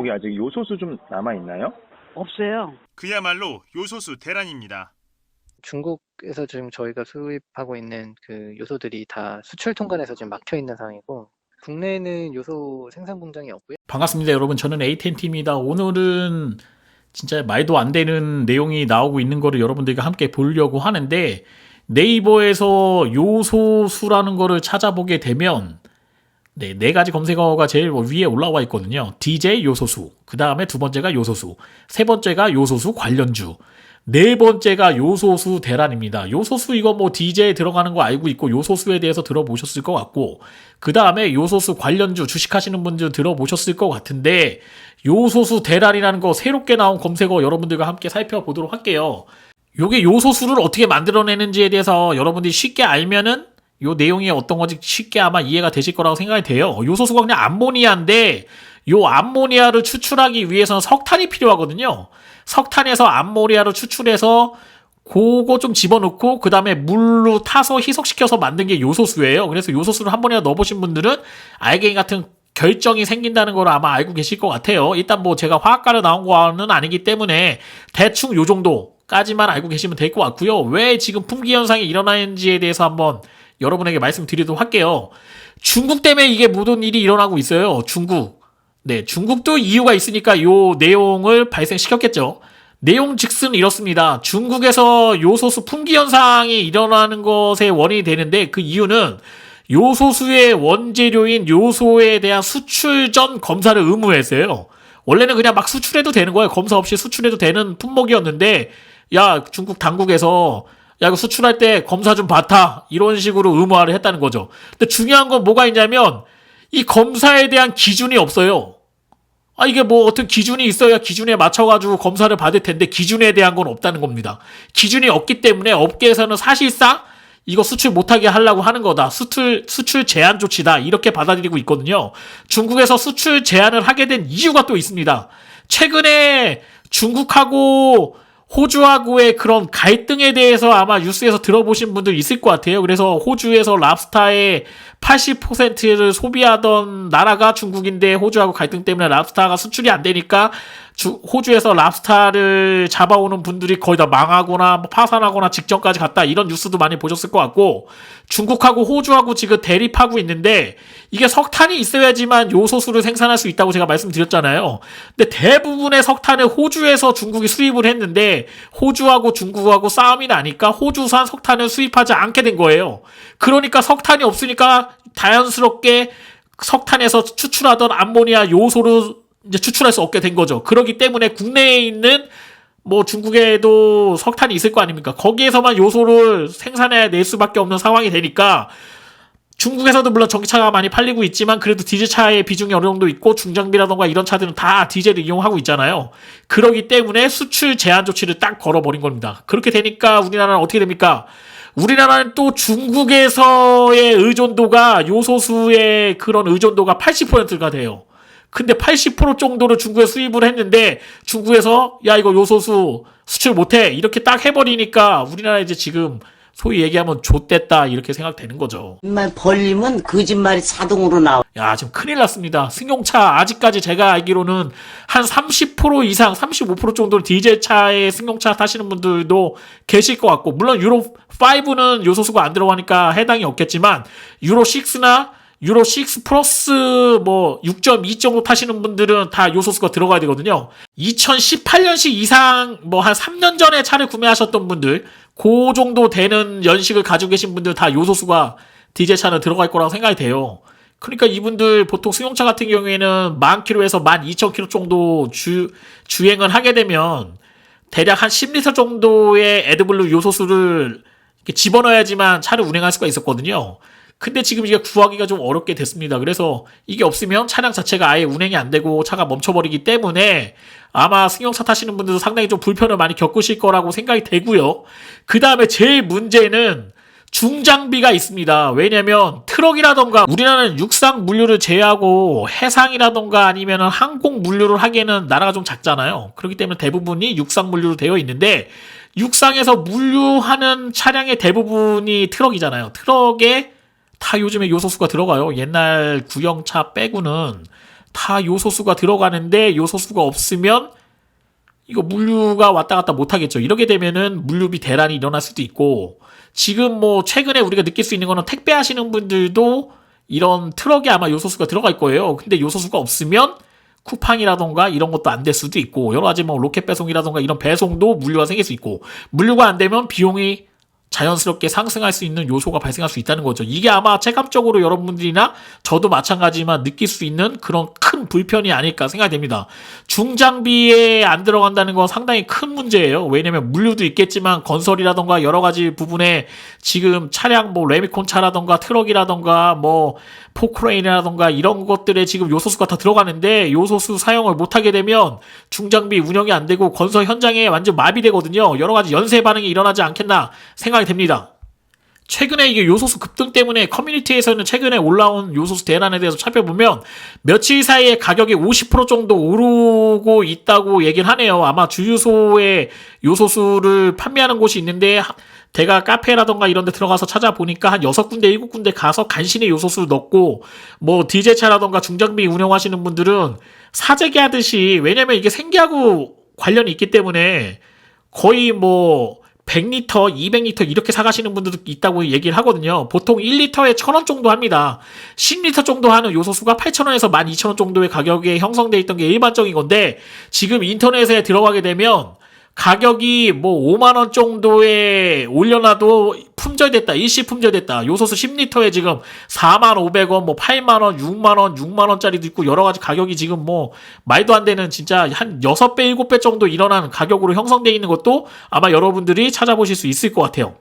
거기 아직 요소수 좀 남아있나요? 없어요. 그야말로 요소수 대란입니다. 중국에서 지금 저희가 수입하고 있는 그 요소들이 다 수출 통관에서 지금 막혀 있는 상황이고, 국내에는 요소 생산 공장이 없고요. 반갑습니다, 여러분. 저는 에이텐티입니다. 오늘은 진짜 말도 안 되는 내용이 나오고 있는 거를 여러분들과 함께 보려고 하는데, 네이버에서 요소수라는 거를 찾아보게 되면 네 가지 검색어가 제일 위에 올라와 있거든요. DJ 요소수, 그 다음에 두 번째가 요소수, 세 번째가 요소수 관련주, 네 번째가 요소수 대란입니다. 요소수 이거 뭐 DJ에 들어가는 거 알고 있고 요소수에 대해서 들어보셨을 것 같고, 그 다음에 요소수 관련주 주식하시는 분들 들어보셨을 것 같은데, 요소수 대란이라는 거 새롭게 나온 검색어 여러분들과 함께 살펴보도록 할게요. 요게 요소수를 어떻게 만들어내는지에 대해서 여러분들이 쉽게 알면은 요 내용이 어떤 건지 쉽게 아마 이해가 되실 거라고 생각이 돼요. 요소수가 그냥 암모니아인데, 요 암모니아를 추출하기 위해서는 석탄이 필요하거든요. 석탄에서 암모니아를 추출해서 그거 좀 집어넣고 그 다음에 물로 타서 희석시켜서 만든 게 요소수예요. 그래서 요소수를 한 번이라도 넣어보신 분들은 알갱이 같은 결정이 생긴다는 걸 아마 알고 계실 것 같아요. 일단 뭐 제가 화학과를 나온 거는 아니기 때문에 대충 요 정도까지만 알고 계시면 될 것 같고요. 왜 지금 품귀 현상이 일어나는지에 대해서 한번 여러분에게 말씀드리도록 할게요. 중국 때문에 이게 모든 일이 일어나고 있어요. 중국. 네, 중국도 이유가 있으니까 요 내용을 발생시켰겠죠. 내용 즉슨 이렇습니다. 중국에서 요소수 품귀 현상이 일어나는 것의 원인이 되는데, 그 이유는 요소수의 원재료인 요소에 대한 수출 전 검사를 의무했어요. 원래는 그냥 막 수출해도 되는 거예요. 검사 없이 수출해도 되는 품목이었는데, 야, 중국 당국에서 야, 이거 수출할 때 검사 좀 받아, 이런 식으로 의무화를 했다는 거죠. 근데 중요한 건 뭐가 있냐면, 이 검사에 대한 기준이 없어요. 이게 뭐 어떤 기준이 있어야 기준에 맞춰가지고 검사를 받을 텐데, 기준에 대한 건 없다는 겁니다. 기준이 없기 때문에 업계에서는 사실상 이거 수출 못하게 하려고 하는 거다. 수출 제한 조치다. 이렇게 받아들이고 있거든요. 중국에서 수출 제한을 하게 된 이유가 또 있습니다. 최근에 중국하고 호주하고의 그런 갈등에 대해서 아마 뉴스에서 들어보신 분들 있을 것 같아요. 그래서 호주에서 랍스타의 80%를 소비하던 나라가 중국인데, 호주하고 갈등 때문에 랍스타가 수출이 안 되니까 호주에서 랍스타를 잡아오는 분들이 거의 다 망하거나 파산하거나 직전까지 갔다, 이런 뉴스도 많이 보셨을 것 같고, 중국하고 호주하고 지금 대립하고 있는데, 이게 석탄이 있어야지만 요소수를 생산할 수 있다고 제가 말씀드렸잖아요. 근데 대부분의 석탄을 호주에서 중국이 수입을 했는데, 호주하고 중국하고 싸움이 나니까 호주산 석탄을 수입하지 않게 된 거예요. 그러니까 석탄이 없으니까 자연스럽게 석탄에서 추출하던 암모니아 요소를 이제 추출할 수 없게 된 거죠. 그렇기 때문에 국내에 있는 뭐 중국에도 석탄이 있을 거 아닙니까? 거기에서만 요소를 생산해낼 수밖에 없는 상황이 되니까, 중국에서도 물론 전기차가 많이 팔리고 있지만 그래도 디젤차의 비중이 어느 정도 있고, 중장비라던가 이런 차들은 다 디젤을 이용하고 있잖아요. 그렇기 때문에 수출 제한 조치를 딱 걸어버린 겁니다. 그렇게 되니까 우리나라는 어떻게 됩니까? 우리나라는 또 중국에서의 의존도가, 요소수의 그런 의존도가 80%가 돼요. 근데 80% 정도를 중국에 수입을 했는데, 중국에서 야, 이거 요소수 수출 못해, 이렇게 딱 해버리니까 우리나라 이제 지금 소위 얘기하면 좆됐다, 이렇게 생각되는 거죠. 입만 벌리면 거짓말이 자동으로 나와. 야, 지금 큰일 났습니다. 승용차 아직까지 제가 알기로는 한 30% 이상, 35% 정도 디젤차의 승용차 타시는 분들도 계실 것 같고, 물론 유로5는 요소수가 안 들어가니까 해당이 없겠지만, 유로6나 유로6 플러스 뭐 6.2 정도 타시는 분들은 다 요소수가 들어가야 되거든요. 2018년식 이상, 뭐 한 3년 전에 차를 구매하셨던 분들, 그 정도 되는 연식을 가지고 계신 분들 다 요소수가 디젤차는 들어갈 거라고 생각이 돼요. 그러니까 이분들 보통 승용차 같은 경우에는 10,000km에서 12,000km 정도 주행을 하게 되면 대략 한 10리터 정도의 에드블루 요소수를 이렇게 집어넣어야지만 차를 운행할 수가 있었거든요. 근데 지금 이게 구하기가 좀 어렵게 됐습니다. 그래서 이게 없으면 차량 자체가 아예 운행이 안 되고 차가 멈춰버리기 때문에 아마 승용차 타시는 분들도 상당히 좀 불편을 많이 겪으실 거라고 생각이 되고요. 그 다음에 제일 문제는 중장비가 있습니다. 왜냐면 트럭이라던가, 우리나라는 육상 물류를 제외하고 해상이라던가 아니면 항공 물류를 하기에는 나라가 좀 작잖아요. 그렇기 때문에 대부분이 육상 물류로 되어 있는데, 육상에서 물류하는 차량의 대부분이 트럭이잖아요. 트럭에 다 요즘에 요소수가 들어가요. 옛날 구형차 빼고는 다 요소수가 들어가는데 요소수가 없으면 이거 물류가 왔다 갔다 못하겠죠. 이렇게 되면은 물류비 대란이 일어날 수도 있고, 지금 뭐 최근에 우리가 느낄 수 있는 거는 택배 하시는 분들도 이런 트럭에 아마 요소수가 들어갈 거예요. 근데 요소수가 없으면 쿠팡이라던가 이런 것도 안 될 수도 있고, 여러 가지 뭐 로켓 배송이라던가 이런 배송도 물류가 생길 수 있고, 물류가 안 되면 비용이 자연스럽게 상승할 수 있는 요소가 발생할 수 있다는 거죠. 이게 아마 체감적으로 여러분들이나 저도 마찬가지지만 느낄 수 있는 그런 큰 불편이 아닐까 생각됩니다. 중장비에 안 들어간다는 건 상당히 큰 문제예요. 왜냐면 물류도 있겠지만 건설이라던가 여러 가지 부분에 지금 차량 뭐 레미콘 차라던가 트럭이라던가 뭐 포크레인이라던가 이런 것들에 지금 요소수가 다 들어가는데, 요소수 사용을 못하게 되면 중장비 운영이 안 되고 건설 현장에 완전 마비되거든요. 여러 가지 연쇄 반응이 일어나지 않겠나 생각이 됩니다. 최근에 이게 요소수 급등 때문에 커뮤니티에서는 최근에 올라온 요소수 대란에 대해서 살펴보면 며칠 사이에 가격이 50% 정도 오르고 있다고 얘기를 하네요. 아마 주유소에 요소수를 판매하는 곳이 있는데 제가 카페라던가 이런 데 들어가서 찾아보니까 한 6군데 7군데 가서 간신히 요소수를 넣고, 뭐 디젤차라던가 중장비 운영하시는 분들은 사재기 하듯이, 왜냐면 이게 생계하고 관련이 있기 때문에 거의 뭐 100리터, 200리터 이렇게 사가시는 분들도 있다고 얘기를 하거든요. 보통 1리터에 1,000원 정도 합니다. 10리터 정도 하는 요소수가 8,000원에서 12,000원 정도의 가격에 형성되어 있던 게 일반적인 건데, 지금 인터넷에 들어가게 되면 가격이 뭐 5만원 정도에 올려놔도 품절됐다, 일시 품절됐다. 요소수 10리터에 지금 4,500원, 뭐 8만원, 6만원, 6만원짜리도 있고 여러 가지 가격이 지금 뭐 말도 안 되는 진짜 한 6배, 7배 정도 일어나는 가격으로 형성되어 있는 것도 아마 여러분들이 찾아보실 수 있을 것 같아요.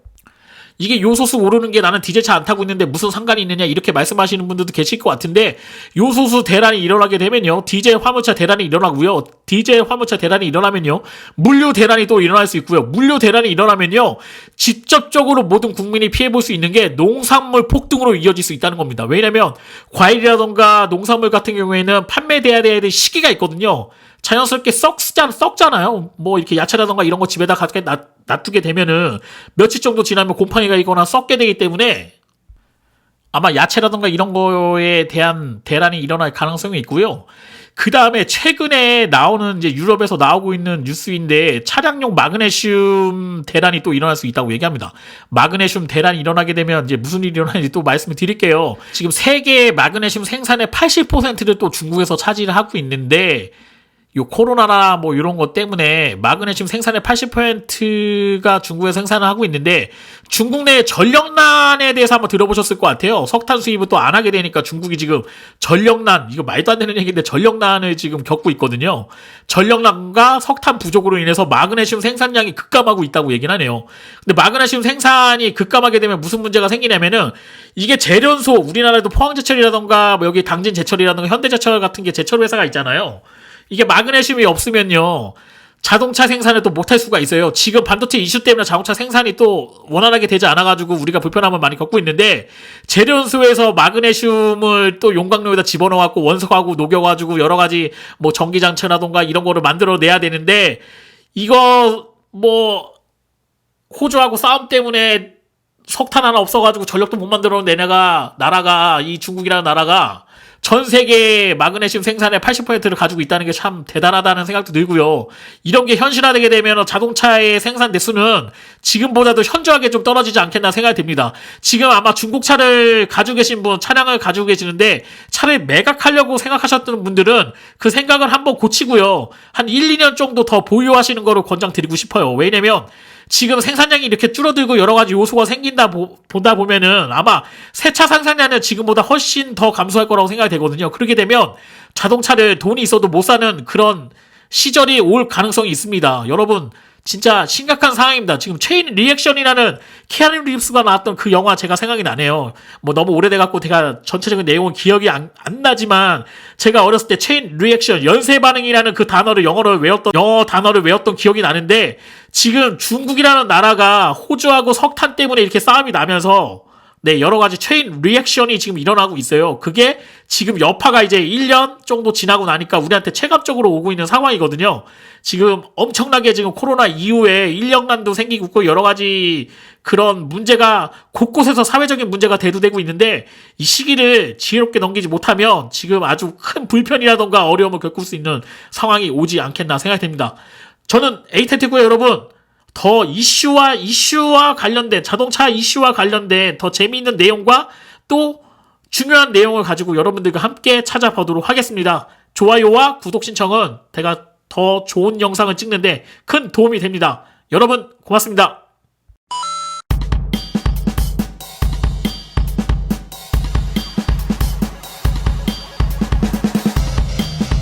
이게 요소수 오르는 게 나는 디젤차 안 타고 있는데 무슨 상관이 있느냐 이렇게 말씀하시는 분들도 계실 것 같은데, 요소수 대란이 일어나게 되면요, 디젤 화물차 대란이 일어나고요, 디젤 화물차 대란이 일어나면요, 물류 대란이 또 일어날 수 있고요, 물류 대란이 일어나면요, 직접적으로 모든 국민이 피해볼 수 있는 게 농산물 폭등으로 이어질 수 있다는 겁니다. 왜냐면 과일이라던가 농산물 같은 경우에는 판매돼야 될 시기가 있거든요. 자연스럽게 썩잖아요. 뭐 이렇게 야채라던가 이런 거 집에다 가게 놔두게 되면은 며칠 정도 지나면 곰팡이가 있거나 썩게 되기 때문에 아마 야채라던가 이런 거에 대한 대란이 일어날 가능성이 있고요. 그 다음에 최근에 나오는 이제 유럽에서 나오고 있는 뉴스인데, 차량용 마그네슘 대란이 또 일어날 수 있다고 얘기합니다. 마그네슘 대란이 일어나게 되면 이제 무슨 일이 일어나는지 또 말씀을 드릴게요. 지금 세계 마그네슘 생산의 80%를 또 중국에서 차지를 하고 있는데, 요 코로나나 뭐 이런 것 때문에 마그네슘 생산의 80%가 중국에서 생산을 하고 있는데, 중국 내 전력난에 대해서 한번 들어보셨을 것 같아요. 석탄 수입을 또 안 하게 되니까 중국이 지금 전력난, 이거 말도 안 되는 얘기인데 전력난을 지금 겪고 있거든요. 전력난과 석탄 부족으로 인해서 마그네슘 생산량이 급감하고 있다고 얘기는 하네요. 근데 마그네슘 생산이 급감하게 되면 무슨 문제가 생기냐면은, 이게 제련소, 우리나라에도 포항제철이라던가 뭐 여기 당진제철이라던가 현대제철 같은 게 제철 회사가 있잖아요. 이게 마그네슘이 없으면요, 자동차 생산을 또 못할 수가 있어요. 지금 반도체 이슈 때문에 자동차 생산이 또 원활하게 되지 않아가지고 우리가 불편함을 많이 겪고 있는데, 제련소에서 마그네슘을 또 용광로에다 집어넣어갖고 원석하고 녹여가지고 여러 가지 뭐 전기장치라던가 이런 거를 만들어내야 되는데, 이거 뭐 호주하고 싸움 때문에 석탄 하나 없어가지고 전력도 못 만들어낸 나라가 이 중국이라는 나라가 전 세계 마그네슘 생산의 80%를 가지고 있다는 게 참 대단하다는 생각도 들고요. 이런 게 현실화되게 되면 자동차의 생산 대수는 지금보다도 현저하게 좀 떨어지지 않겠나 생각이 듭니다. 지금 아마 중국 차를 가지고 계신 분, 차량을 가지고 계시는데 차를 매각하려고 생각하셨던 분들은 그 생각을 한번 고치고요, 한 1, 2년 정도 더 보유하시는 거를 권장드리고 싶어요. 왜냐면 지금 생산량이 이렇게 줄어들고 여러 가지 요소가 보다 보면은 아마 새 차 생산량은 지금보다 훨씬 더 감소할 거라고 생각이 되거든요. 그렇게 되면 자동차를 돈이 있어도 못 사는 그런 시절이 올 가능성이 있습니다. 여러분, 진짜 심각한 상황입니다. 지금 체인 리액션이라는 키아누 리브스가 나왔던 그 영화 제가 생각이 나네요. 뭐 너무 오래돼갖고 제가 전체적인 내용은 기억이 안 나지만, 제가 어렸을 때 체인 리액션, 연쇄 반응이라는 그 단어를 영어 단어를 외웠던 기억이 나는데, 지금 중국이라는 나라가 호주하고 석탄 때문에 이렇게 싸움이 나면서 네, 여러 가지 체인 리액션이 지금 일어나고 있어요. 그게 지금 여파가 이제 1년 정도 지나고 나니까 우리한테 체감적으로 오고 있는 상황이거든요. 지금 엄청나게 지금 코로나 이후에 인력난도 생기고 있고 여러 가지 그런 문제가 곳곳에서 사회적인 문제가 대두되고 있는데 이 시기를 지혜롭게 넘기지 못하면 지금 아주 큰 불편이라던가 어려움을 겪을 수 있는 상황이 오지 않겠나 생각이 됩니다. 저는 에이텐트고요, 여러분. 더 이슈와 관련된 자동차 이슈와 관련된 더 재미있는 내용과 또 중요한 내용을 가지고 여러분들과 함께 찾아보도록 하겠습니다. 좋아요와 구독 신청은 제가 더 좋은 영상을 찍는데 큰 도움이 됩니다. 여러분 고맙습니다.